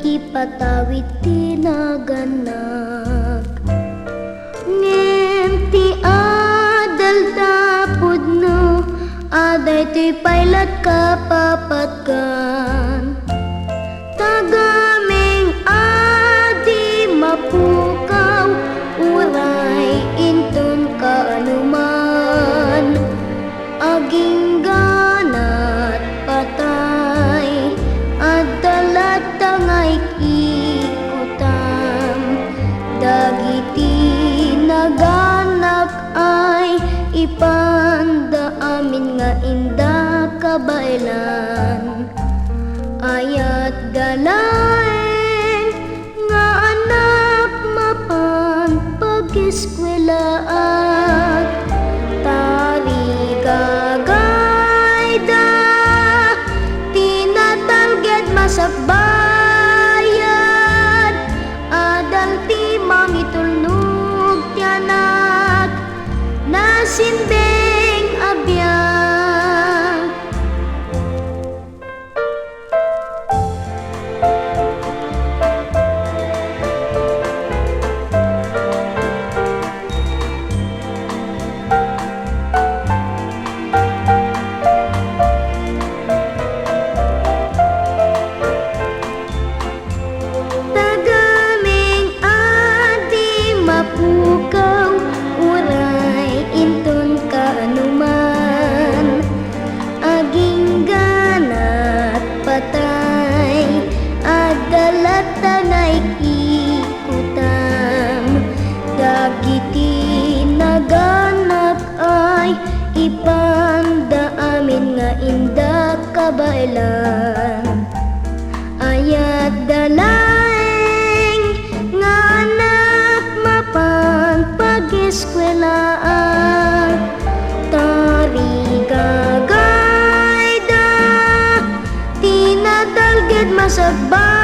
ipatawid tinaganag. Ngem ti adal tapod no, aday ti paylat kapapatkan. Tagaming adi mapukaw, uray intun kaanuman. Aging ganat patay, adalat tangay ikutam. Dagiti naganak ay ipanda amin nga inda kabailan. Ayat galaeng nga anak mapan pag-eskwelaat. Tari gagayda tinatalged masakbayan. Adal ti mangitulnog ti anak nasimbeng abyan. Pukaw, uray intun kaanuman. Aging ganat patay, adalat tanay ikutam. Dagiti naganak ay ipanda amin nga inda kabailan. Ayat dalaeng nga anak mapan pag-eskwelaat. Tari gagayda tinatalged masakbayan.